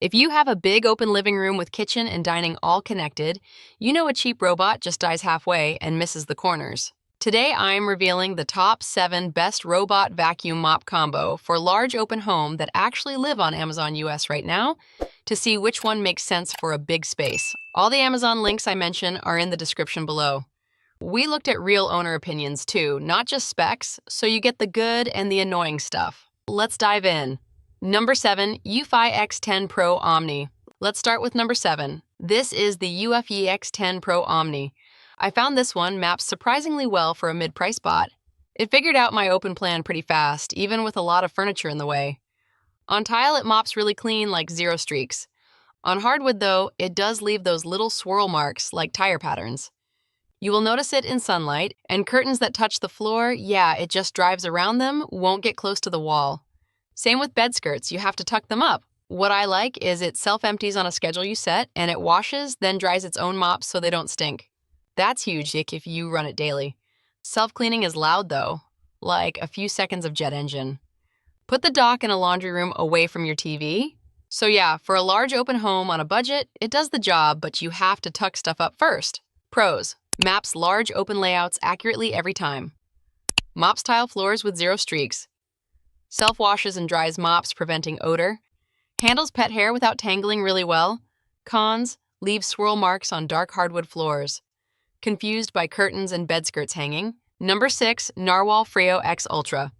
If you have a big open living room with kitchen and dining all connected, you know a cheap robot just dies halfway and misses the corners. Today, I'm revealing the top 7 best robot vacuum mop combo for large open home that actually live on Amazon US right now to see which one makes sense for a big space. All the Amazon links I mention are in the description below. We looked at real owner opinions too, not just specs, so you get the good and the annoying stuff. Let's dive in. Number 7, eufy X10 Pro Omni. Let's start with number 7. This is the eufy X10 Pro Omni. I found this one maps surprisingly well for a mid-price bot. It figured out my open plan pretty fast, even with a lot of furniture in the way. On tile, it mops really clean, like zero streaks. On hardwood, though, it does leave those little swirl marks, like tire patterns. You will notice it in sunlight, and curtains that touch the floor, yeah, it just drives around them, won't get close to the wall. Same with bed skirts, you have to tuck them up. What I like is it self-empties on a schedule you set, and it washes, then dries its own mops so they don't stink. That's huge if you run it daily. Self-cleaning is loud though, like a few seconds of jet engine. Put the dock in a laundry room away from your TV. So yeah, for a large open home on a budget, it does the job, but you have to tuck stuff up first. Pros: maps large open layouts accurately every time. Mops tile floors with zero streaks. Self-washes and dries mops, preventing odor. Handles pet hair without tangling really well. Cons: leaves swirl marks on dark hardwood floors. Confused by curtains and bed skirts hanging. Number 6, Narwal Frio X Ultra.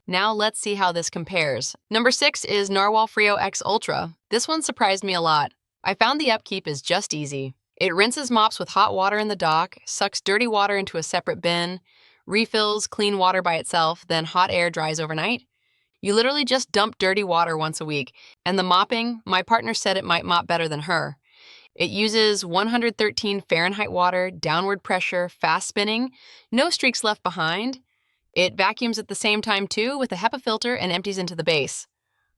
Now let's see how this compares. Number 6 is Narwal Frio X Ultra. This one surprised me a lot. I found the upkeep is just easy. It rinses mops with hot water in the dock, sucks dirty water into a separate bin, refills clean water by itself, then hot air dries overnight. You literally just dump dirty water once a week. And the mopping, my partner said it might mop better than her. It uses 113 Fahrenheit water, downward pressure, fast spinning, no streaks left behind. It vacuums at the same time too with a HEPA filter and empties into the base.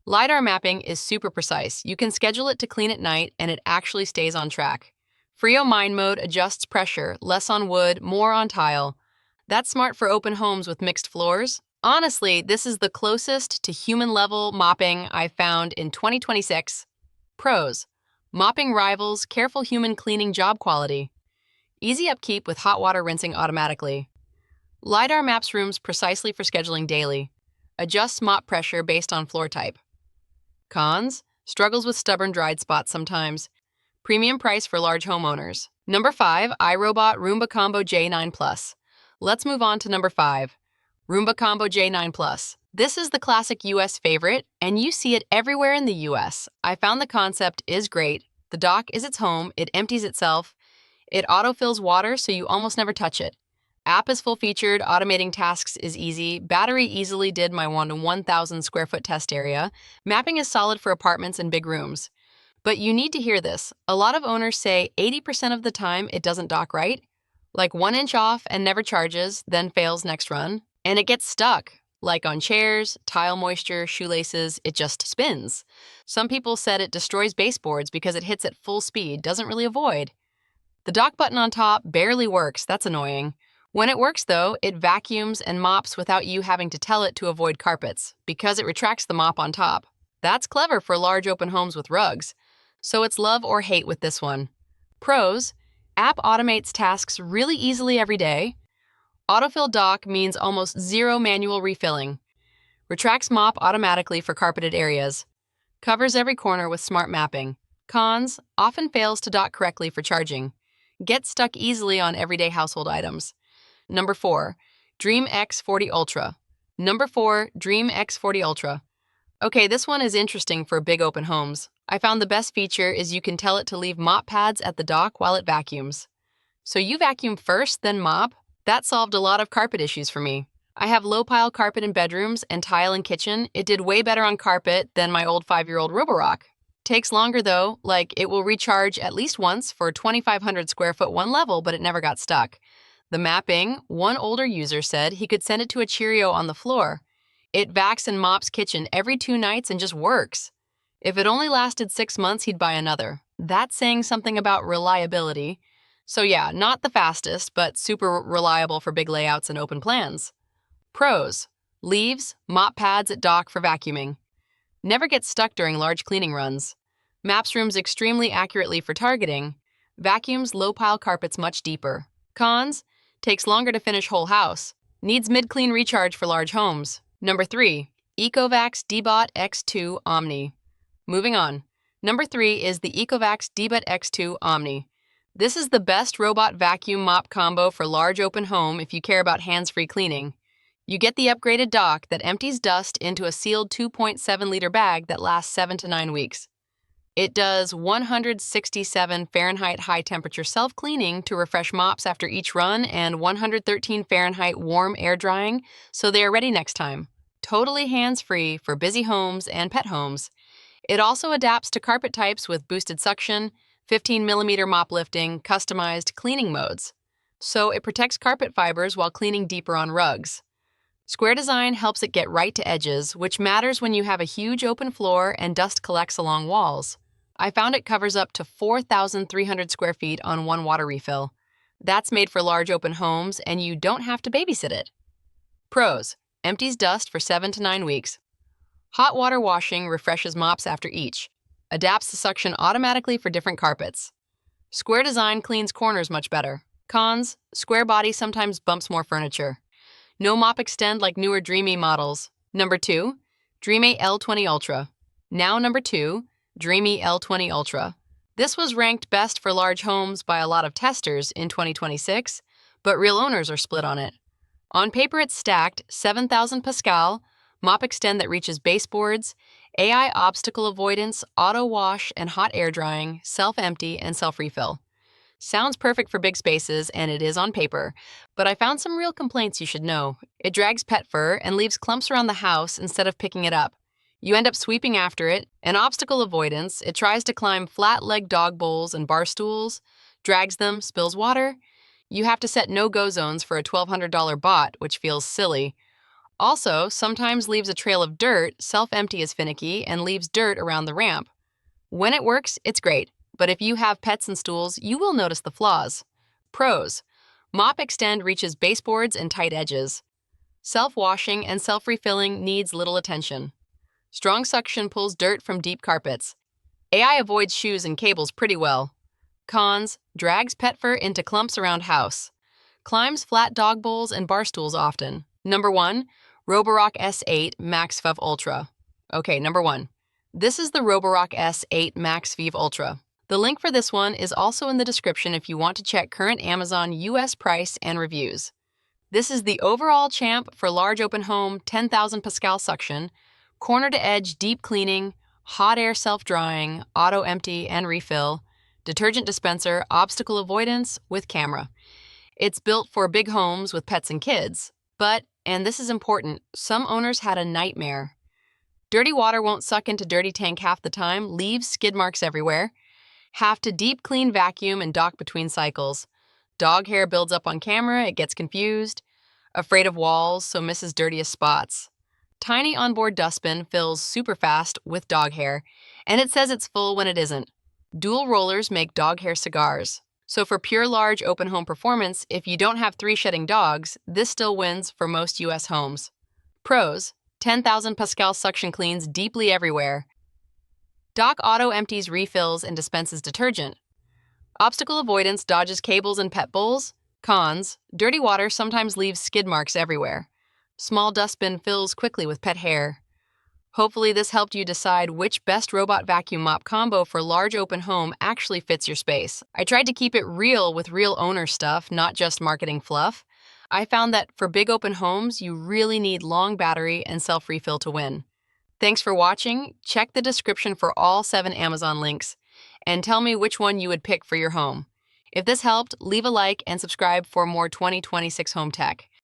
LiDAR mapping is super precise. You can schedule it to clean at night and it actually stays on track. Frio Mind Mode adjusts pressure, less on wood, more on tile. That's smart for open homes with mixed floors. Honestly, this is the closest to human-level mopping I've found in 2026. Pros: mopping rivals careful human cleaning job quality. Easy upkeep with hot water rinsing automatically. LiDAR maps rooms precisely for scheduling daily. Adjusts mop pressure based on floor type. Cons: struggles with stubborn dried spots sometimes. Premium price for large homeowners. Number 5, iRobot Roomba Combo J9 Plus. Let's move on to number 5. Roomba Combo J9 Plus. This is the classic US favorite, and you see it everywhere in the US. I found the concept is great. The dock is its home, it empties itself. It autofills water so you almost never touch it. App is full-featured, automating tasks is easy. Battery easily did my 1,000 square foot test area. Mapping is solid for apartments and big rooms. But you need to hear this. A lot of owners say 80% of the time it doesn't dock right. Like 1 inch off and never charges, then fails next run. And it gets stuck, like on chairs, tile moisture, shoelaces, it just spins. Some people said it destroys baseboards because it hits at full speed, doesn't really avoid. The dock button on top barely works, that's annoying. When it works though, it vacuums and mops without you having to tell it to avoid carpets, because it retracts the mop on top. That's clever for large open homes with rugs. So it's love or hate with this one. Pros: app automates tasks really easily every day. Autofill dock means almost zero manual refilling. Retracts mop automatically for carpeted areas. Covers every corner with smart mapping. Cons: often fails to dock correctly for charging. Gets stuck easily on everyday household items. Number 4, Dreame X40 Ultra. Number 4, Dreame X40 Ultra. Okay, this one is interesting for big open homes. I found the best feature is you can tell it to leave mop pads at the dock while it vacuums. So you vacuum first, then mop? That solved a lot of carpet issues for me. I have low-pile carpet in bedrooms and tile in kitchen. It did way better on carpet than my old 5-year-old Roborock. Takes longer though, like it will recharge at least once for 2,500 square foot one level, but it never got stuck. The mapping, one older user said he could send it to a Cheerio on the floor. It vacs and mops kitchen every 2 nights and just works. If it only lasted 6 months, he'd buy another. That's saying something about reliability. So yeah, not the fastest, but super reliable for big layouts and open plans. Pros: leaves, mop pads at dock for vacuuming. Never gets stuck during large cleaning runs. Maps rooms extremely accurately for targeting. Vacuums low-pile carpets much deeper. Cons: takes longer to finish whole house. Needs mid-clean recharge for large homes. Number 3. ECOVACS Dbot X2 Omni. Moving on. Number 3 is the ECOVACS Dbot X2 Omni. This is the best robot vacuum mop combo for large open home if you care about hands-free cleaning. You get the upgraded dock that empties dust into a sealed 2.7-liter bag that lasts 7 to 9 weeks. It does 167 Fahrenheit high-temperature self-cleaning to refresh mops after each run and 113 Fahrenheit warm air drying so they are ready next time. Totally hands-free for busy homes and pet homes. It also adapts to carpet types with boosted suction, 15mm mop lifting, customized cleaning modes. So it protects carpet fibers while cleaning deeper on rugs. Square design helps it get right to edges, which matters when you have a huge open floor and dust collects along walls. I found it covers up to 4,300 square feet on one water refill. That's made for large open homes, and you don't have to babysit it. Pros: empties dust for 7 to 9 weeks. Hot water washing refreshes mops after each. Adapts the suction automatically for different carpets. Square design cleans corners much better. Cons: square body sometimes bumps more furniture. No mop extend like newer Dreame models. Number 2. Dreame L20 Ultra. Now number 2, Dreame L20 Ultra. This was ranked best for large homes by a lot of testers in 2026, but real owners are split on it. On paper it's stacked, 7,000 Pascal, mop extend that reaches baseboards, AI obstacle avoidance, auto wash and hot air drying, self-empty and self-refill. Sounds perfect for big spaces, and it is on paper, but I found some real complaints you should know. It drags pet fur and leaves clumps around the house instead of picking it up. You end up sweeping after it. And obstacle avoidance, it tries to climb flat-legged dog bowls and bar stools, drags them, spills water. You have to set no-go zones for a $1,200 bot, which feels silly. Also, sometimes leaves a trail of dirt, self-empty is finicky, and leaves dirt around the ramp. When it works, it's great. But if you have pets and stools, you will notice the flaws. Pros: mop extend reaches baseboards and tight edges. Self-washing and self-refilling needs little attention. Strong suction pulls dirt from deep carpets. AI avoids shoes and cables pretty well. Cons: drags pet fur into clumps around house. Climbs flat dog bowls and bar stools often. Number 1, Roborock S8 MaxV Ultra. Okay, number 1. This is the Roborock S8 MaxV Ultra. The link for this one is also in the description if you want to check current Amazon US price and reviews. This is the overall champ for large open home, 10,000 Pascal suction, corner to edge deep cleaning, hot air self-drying, auto empty and refill, detergent dispenser, obstacle avoidance with camera. It's built for big homes with pets and kids, but, and this is important, some owners had a nightmare. Dirty water won't suck into dirty tank half the time, leaves skid marks everywhere. Have to deep clean vacuum and dock between cycles. Dog hair builds up on camera, it gets confused. Afraid of walls, so misses dirtiest spots. Tiny onboard dustbin fills super fast with dog hair, and it says it's full when it isn't. Dual rollers make dog hair cigars. So for pure large open home performance, if you don't have 3 shedding dogs, this still wins for most US homes. Pros: 10,000 Pascal suction cleans deeply everywhere. Dock auto empties refills and dispenses detergent. Obstacle avoidance dodges cables and pet bowls. Cons: dirty water sometimes leaves skid marks everywhere. Small dustbin fills quickly with pet hair. Hopefully this helped you decide which best robot vacuum mop combo for large open home actually fits your space. I tried to keep it real with real owner stuff, not just marketing fluff. I found that for big open homes, you really need long battery and self-refill to win. Thanks for watching. Check the description for all 7 Amazon links, and tell me which one you would pick for your home. If this helped, leave a like and subscribe for more 2026 home tech.